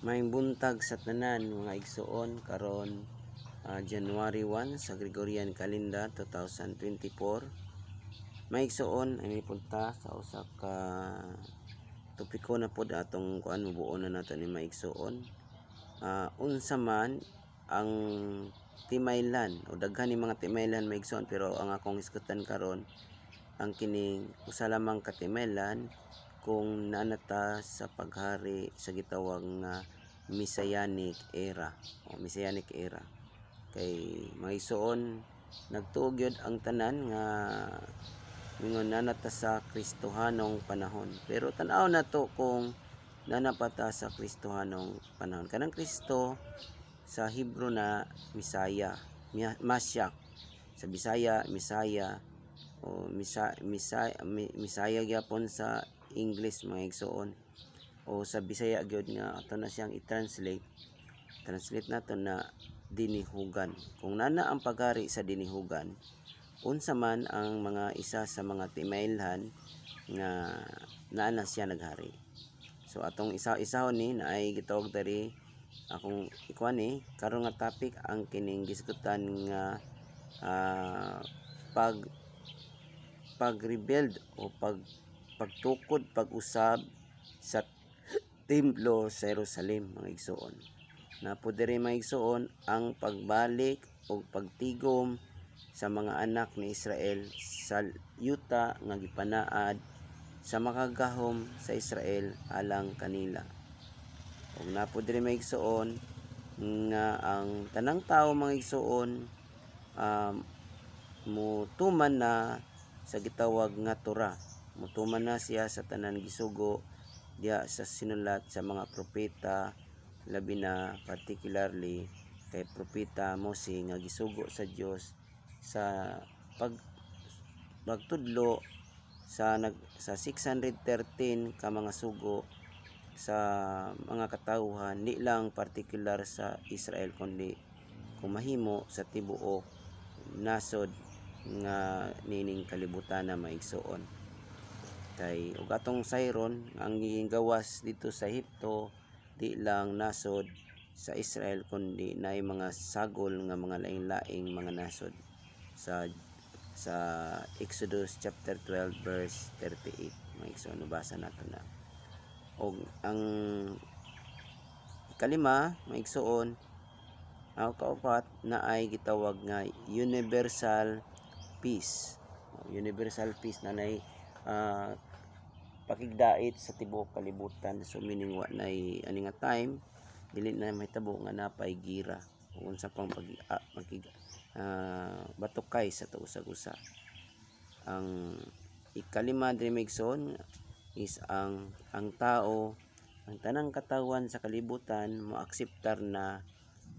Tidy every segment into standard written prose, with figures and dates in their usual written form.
Maayong buntag sa tanan mga igsoon karon January 1 sa Gregorian calendar 2024. May igsoon ani punta sa usa ka topiko na pod atong kuan mubuon na nato ni maigsoon. Unsa man ang timaylan o daghan ni mga timaylan maigsoon, pero ang akong iskutan karon ang kining usa lamang ka timaylan kung naanata sa paghari sa gitawag nga Messianic era o Messianic era. Kay maigsoon nagtuog yun ang tanan nga mingon nanata sa Kristohanong panahon, pero tan-aw na to kung nanapata sa Kristohanong panahon. Kanang Kristo sa Hebro na Misaya, Masyak, sa Bisaya Misaya o Misaya gyapon sa English mga igsoon, o sa Bisaya gyud nga ato na siyang i-translate nato na dinihugan. Kung nana ang paghari sa dinihugan, unsa man ang mga isa sa mga timailhan nga naana siya naghari. So atong isa-isahon ni naay gitawag diri akong ikuan ni karon nga topic ang kining gisgutan nga pag-rebuild o pagtukod pag-usab sa templo sa Jerusalem mga igsoon. Na po diri mga igsoon ang pagbalik o pagtigom sa mga anak ni Israel sa yuta nga gipanaad sa makagahom sa Israel alang kanila. Ug na po diri mga igsoon nga ang tanang tawo mga igsoon mutuman na sa gitawag nga Torah. Mutuman na siya sa tanan gisugo diya sa sinulat sa mga propeta, labi na particularly kay propeta Mose nga gisugo sa Dios sa pagtudlo sa 613 ka mga sugo sa mga katawhan, di lang particular sa Israel kundi kung mahimo sa tibuok nasod nga nining kalibutan na maigsoon. Kay ug atong sayron ang gawas dito sa Ehipto di lang nasod sa Israel kundi naay mga sagol nga mga laing-laing mga nasod sa Exodus chapter 12 verse 38. Maigsoon nabasa nato na. Og ang kalima maigsoon ang kaupat na ay gitawag nga universal peace. Universal peace na nay pakigdait sa tibuok kalibutan. So meaning wa nay ani nga time dili na mahitabo nga napay gira o unsa pang batukay sa tausag-usa. Ang ikalima diri maigsoon is ang tao, ang tanang katawan sa kalibutan moakseptar na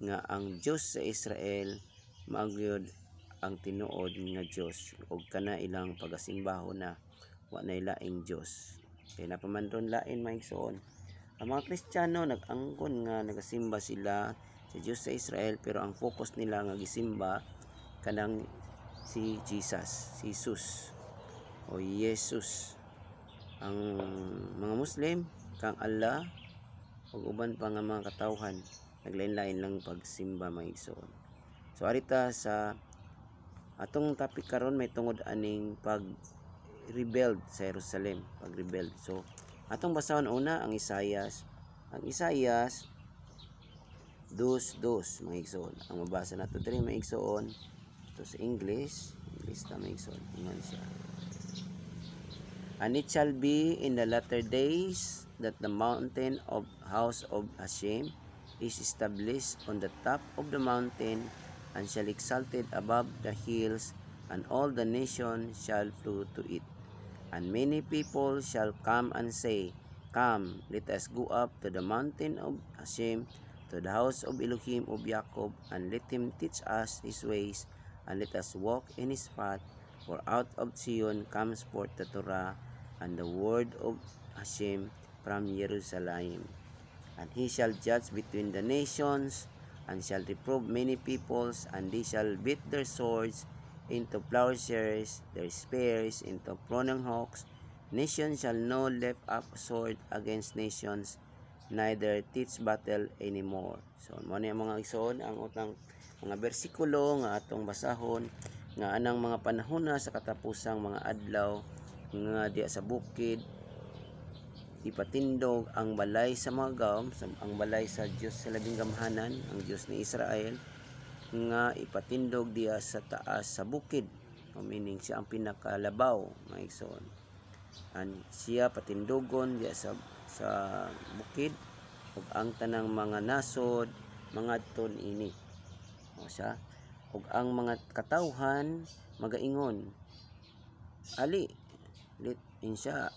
nga ang Dios sa Israel maagyod ang tinuod nga Dios ug kana ilang pagasimbaho na wa nay laing Dios. Kay napamanton lain maigsoon. Ang mga Kristiyano nag-angkon nga nagasimba sila sa Dios sa Israel, pero ang focus nila nga gisimba kanang si Jesus, si Jesus o Jesus. Ang mga Muslim kang Allah ug uban pa nga mga katawhan naglain-lain lang pagsimba maigsoon. So arita sa atong topic karon may tungod aning pag-rebuild sa Jerusalem, pag-rebuild. So atong basahon una ang Isaias. Ang Isaias 2:2 maigsoon. Ang mabasa nato diri maigsoon ito sa English ta maigsoon. Ingon siya. And it shall be in the latter days that the mountain of house of Hashem is established on the top of the mountain and shall exalted above the hills, and all the nations shall flow to it. And many people shall come and say, Come, let us go up to the mountain of Hashem, to the house of Elohim of Jacob, and let him teach us his ways, and let us walk in his path. For out of Zion comes forth the Torah, and the word of Hashem from Jerusalem. And he shall judge between the nations, and shall reprove many peoples, and they shall beat their swords into plowshares, their spears into pruning hooks. Nation shall not lift up sword against nations, neither teach battle anymore. So mo ni mga igsoon ang utang mga bersikulo nga atong basahon nga anang mga panahon na sa katapusang mga adlaw nga diya sa bukid ipatindog ang balay sa mga gawm, ang balay sa Dios sa labing gamhanan, ang Dios ni Israel nga ipatindog diya sa taas sa bukid. Meaning siya ang pinakalabaw mga igsoon. Siya patindogon diya sa bukid ug ang tanang mga nasod mga ton ini. O siya ug ang mga katawhan magaingon ali lit insya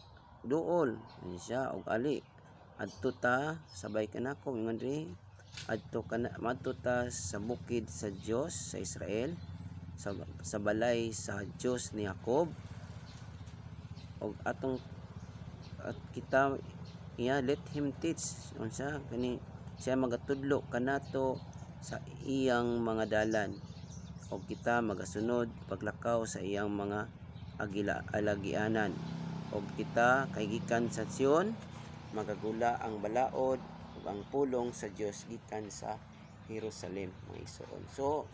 duol insya og ali adto ta sabay kanako ingon ri adto madto ta sa bukid sa Dios sa Israel sa balay sa Dios ni Jacob og atong at kita let him teach unsa kani siya magatudlo kanato sa iyang mga dalan og kita magasunod paglakaw sa iyang mga alagianan og kita kay gikan sa Sion magagula ang balaod ug ang pulong sa Dios gikan sa Jerusalem mga igsoon. So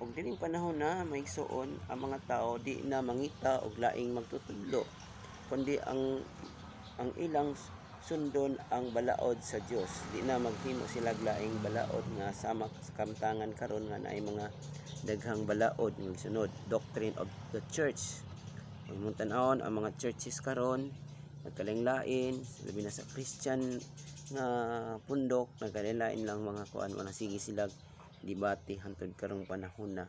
og dining panahon na mga igsoon ang mga tao di na mangita og laing magtutudlo kundi ang ilang sundon ang balaod sa Dios. Di na maghimo sila laing balaod nga samak sa kamtangan karon nga naay mga daghang balaod nga sunod doctrine of the church. Kung mo tan-awon ang mga churches karon nagkalain-lain labi na sa Christian nga pundok nagkalain-lain lang mga kuan wala sige sila debate hangtod karong panahon na.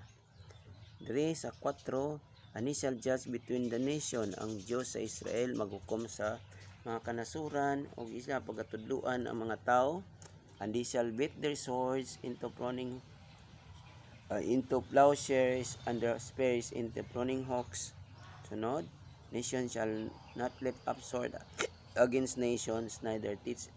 Diri sa 4 initial judge between the nation ang Dios sa Israel maghukom sa mga kanasuran o isa pagatudluan ang mga tao and they shall beat their swords into plowshares and their spears into pruning hooks. Sunod, nation shall not lift up sword against nations neither teach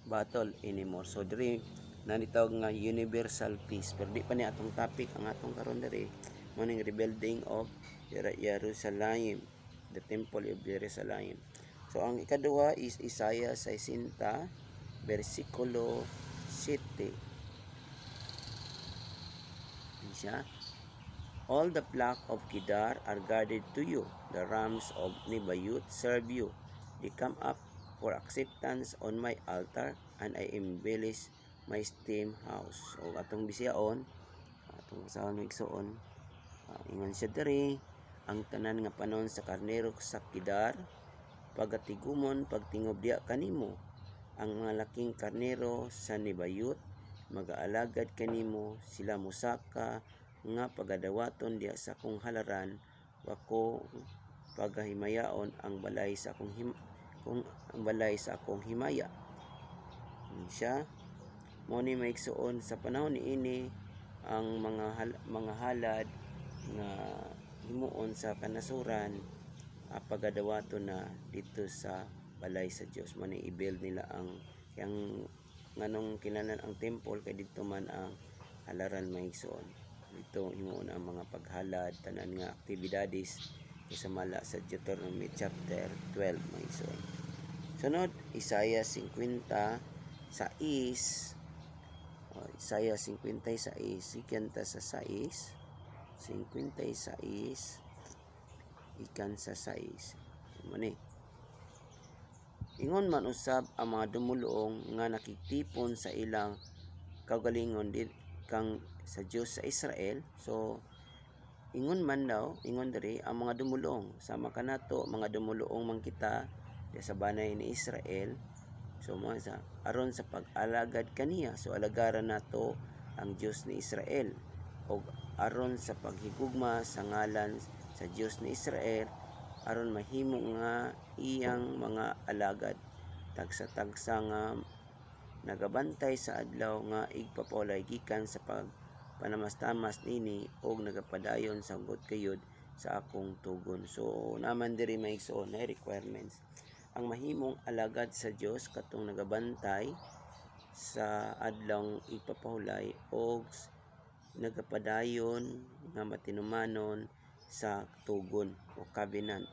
battle anymore. So diri nanitawag nga universal peace pero di pa ni atong topic ang atong karon diri mo ning rebuilding of Jerusalem, the temple of Jerusalem. So ang ikaduha is Isaiah 60 versikulo 7. Siya all the flock of Kedar are guarded to you, the rams of Nebayut serve you. They come up for acceptance on my altar, and I embellish my steam house. So atong bisiyaon atong sahon igsoon ingon siya diri ang tanan nga panon sa karnero sa Kedar pagatigumon pagtingob diya kanimo ang mga laking karnero sa Nebayut magaalagad kanimo sila musaka nga pagadawaton diya sa akong halaran wako pagahimayaon ang balay sa akong himaya. Siya mo ni maigsuon sa panahon niini ang mga halad nga himuon sa kanasuran pagadawaton na dito sa balay sa Dios man i-build nila ang nganong kinanan ang temple kay dito man ang halaran maigsoon. Dito himuon ang mga paghalad tanan nga aktibidades sa mala sa Deuteronomy chapter 12 maigsoon. Sunod Isaiah 50 sa Isaiah 56 ikanta sa 6 56 ikan sa 6 mani ingon man usab ang mga dumuluong nga nakitipon sa ilang kaugalingon kang sa Dios sa Israel. So ingon diri ang mga dumulong sama kanato mga dumuluong man kita sa banay ni Israel. So mo sa aron sa pag-alagad kaniya so alagaran nato ang Dios ni Israel o aron sa paghigugma sa ngalan sa Dios ni Israel aron mahimo nga iyang mga alagad tagsa-tagsa nga nagabantay sa adlaw nga igpapolay gikan sa panamas-tamas nini og nagapadayon sanggot kayod sa akong tugon. So naman diri maigsoon na requirements ang mahimong alagad sa Dios katong nagabantay sa adlaw igpapahulay og nagapadayon nga matinumanon sa tugon o covenant.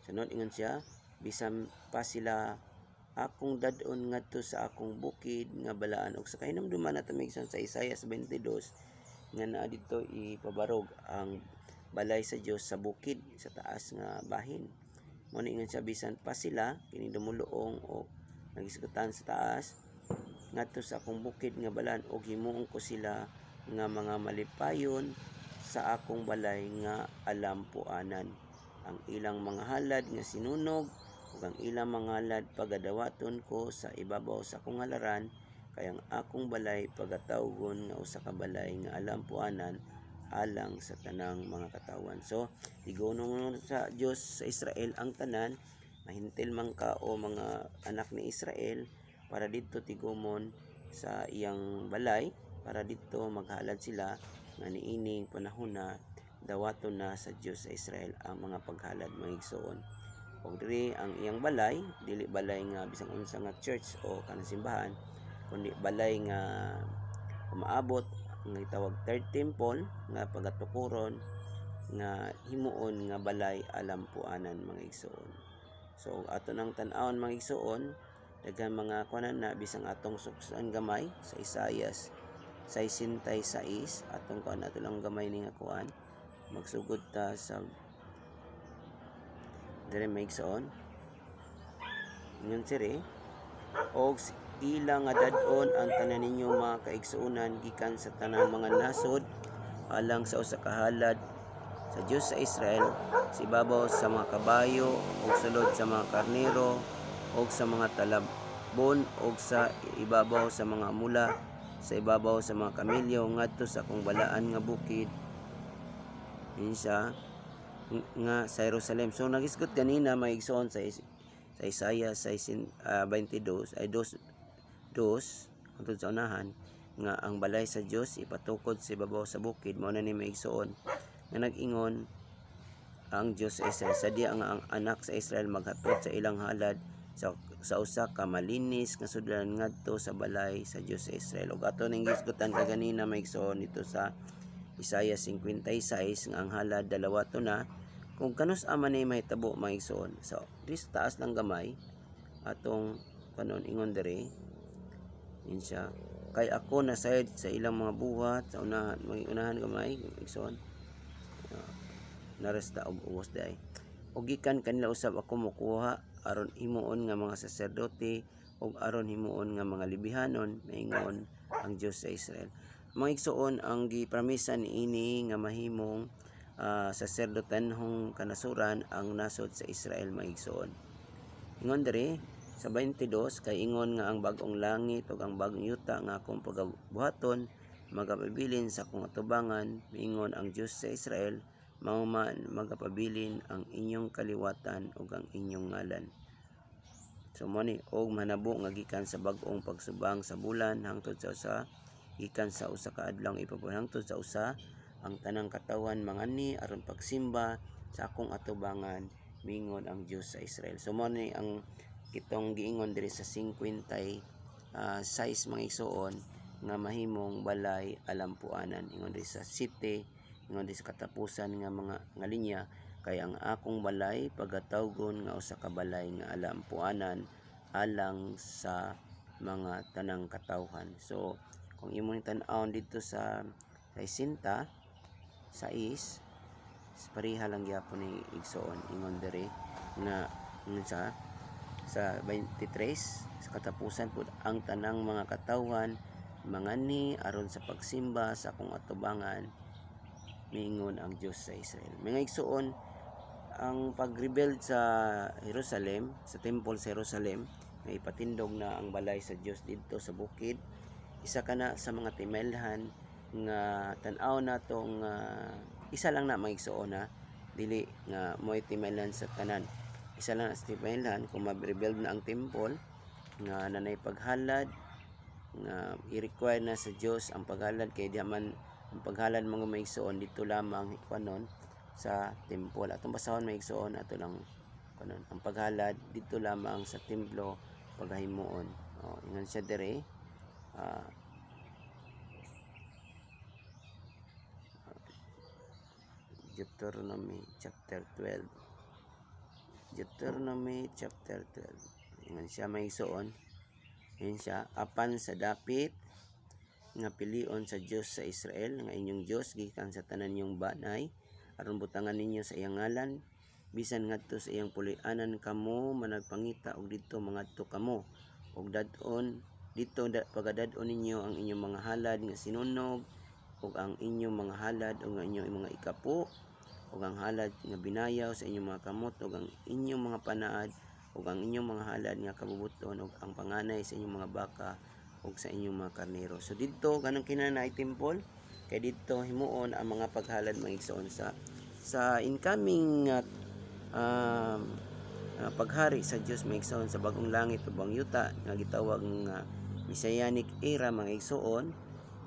Sunod ingon siya bisan pa sila akong dadon ngadto sa akong bukid nga balaan. Og sa kahinumduman nato migson sa Isaias 22 nga naa dito ipabarog ang balay sa Dios sa bukid sa taas nga bahin. Mo ni ingon siya bisan pa sila kini dumuluong o nagisgutan sa taas ngadto sa akong bukid nga balaan og himuon ko sila nga mga malipayon sa akong balay nga alampuanan. Ang ilang mga halad nga sinunog ug ang ilang mga halad pagadawaton ko sa ibabaw sa akong halaran kay ang akong balay pagatawgon nga usa ka balay nga alampuanan alang sa tanang mga katawan. So tigonon sa Dios sa Israel ang tanan, mahintil man ka o mga anak ni Israel para didto tigumon sa iyang balay, para didto maghalad sila nga niining panahon na dawaton na sa Dios sa Israel ang mga paghalad mga igsoon. Og diri ang iyang balay, dili balay nga bisang unsa nga church o kanang simbahan, kundi balay nga umaabot nga gitawag third temple nga pagatukuron nga himuon nga balay alampuanan mga igsoon. So ato nang tan-awon mga igsoon, daghan mga kuanan na bisang atong suksan gamay sa Isaias 66 atong kuan ato lang gamay ni nga kuan magsugod ta sa dire mga igsoon. Ingon sire og ilang nga dad-on ang tanan ninyo mga kaigsuonan gikan sa tanang mga nasod alang sa usa ka halad sa Dios sa Israel sa ibabaw sa mga kabayo ug sulod sa mga karnero ug sa mga talabon ug sa ibabaw sa mga mula sa ibabaw sa mga kamilyo ngadto sa akong balaan nga bukid insa nga sa Jerusalem. So nagisgot kanina may igsoon sa Isaiah 22 ay 2 hangtod sa unahan nga ang balay sa Dios ipatukod sa ibabaw sa bukid. Mao na ni may igsoon nga nag-ingon ang Dios sa Israel sadya nga ang anak sa Israel maghatod sa ilang halad sa usa ka malinis nga sudlan ngadto sa balay sa Dios sa Israel. Ug ato ning gisgutan kaganina may igsoon dito sa Isaiah 56 nga ang halad dalawato na kung kanus aman ni mahitabo mga igsoon. So dis taas lang gamay atong kanon ingon diri insya kay ako nasayod sa ilang mga buhat sa unahan gamay igsoon naresta og uwas day og gikan kanila usab ako mokuha aron himuon nga mga saserdote ug aron himuon nga mga libihanon maingon ang Dios sa Israel. Mga igsoon ang gipromisa niini nga mahimong saserdotanhong kanasuran ang nasod sa Israel mga igsoon. Ingon diri sa 22 kay ingon nga ang bag-ong langit ug ang bag-ong yuta nga akong pagabuhaton magapabilin sa akong atubangan miingon ang Dios sa Israel mao man magapabilin ang inyong kaliwatan ug ang inyong ngalan. So mo ni og manabo nga gikan sa bag-ong pagsubang sa bulan hangtod sa usa gikan sa usa ka adlaw hangtod sa usa ang tanang katawan mangani aron pagsimba sa akong atubangan mingon ang Dios sa Israel. So mo ni ang kitong giingon diri sa 56 mga igsoon nga mahimong balay alampuanan. Ingon diri sa city, ingon diri sa katapusan nga mga nga linya kay ang akong balay pagatawgon nga usa ka balay nga alampuanan alang sa mga tanang katawhan. So kung imo ni tan-awon dito sa Sinta sa pareha lang gyapon ni igsoon ingon diri nga sa 23 sa katapusan pud ang tanang mga katawhan mangani aron sa pagsimba sa akong atubangan miingon ang Dios sa Israel. Mga igsoon, ang pag-rebuild sa Jerusalem, sa temple sa Jerusalem, nga ipatindog na ang balay sa Dios didto sa bukid, isa kana sa mga timelhan nga tan-aw natong isa lang na mga igsoon na dili nga mo'y timelhan sa tanan. Isa lang na sa timelhan kung ma-rebuild na ang temple nga nanay paghalad nga i-require na sa Dios ang paghalad kay di man ang paghalad mga maigsoon dito lamang kanon sa temple. Atong basahon maigsoon ato lang kanon ang paghalad dito lamang sa templo pagahimuon. Ingon siya dire Deuteronomy chapter 12. Ingon siya maigsoon. Yan siya, apan sa dapit nga pilion sa Dios sa Israel nga inyong Dios gikan sa tanan niyong banay aron butangan ninyo sa iyang ngalan bisan ngadto sa iyang puli-anan kamo managpangita og didto mangadto kamo og dadon dito pagadadon ninyo ang inyong mga halad nga sinunog ug ang inyong mga halad ug ang inyong mga ikapo ug ang halad nga binayaw sa inyong mga kamot ug ang inyong mga panaad ug ang inyong mga halad nga kabubuton ug ang panganay sa inyong mga baka ug sa inyong mga karnero. So didto kanang kinanay temple kay didto himuon ang mga paghalad mga igsoon sa incoming paghari sa Dios mga igsoon sa bagong langit ug bagong yuta nga gitawag nga Messianic era mga igsoon.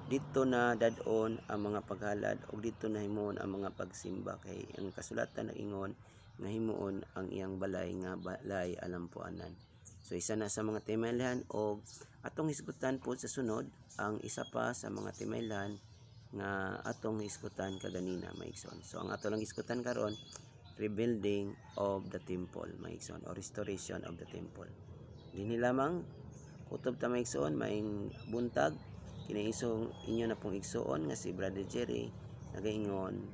Dito na dadon ang mga paghalad ug dito na himuon ang mga pagsimba kay ang kasulatan nag-ingon nga himuon ang iyang balay nga balay alampuanan. So isa na sa mga timaylan og atong hisgutan po sa sunod ang isa pa sa mga timaylan nga atong hisgutan kaganina maigsoon. So ang ato lang hisgutan karon rebuilding of the temple maigsoon or restoration of the temple. Dinhi lamang kutob ta maigsoon maing buntag kinaisong inyo na pong igsoon nga si Brother Jerry nagaingon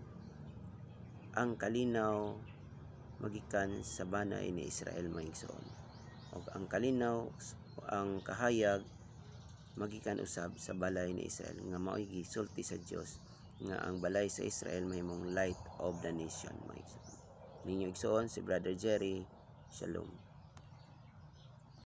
ang kalinaw magikan sa banay ni Israel maigsoon. O ang kalinaw ang kahayag magikan usab sa balay ni Israel nga mao'y gisulti sa Dios nga ang balay sa Israel mahimong light of the nation. Ninyo igsoon si Brother Jerry. Shalom.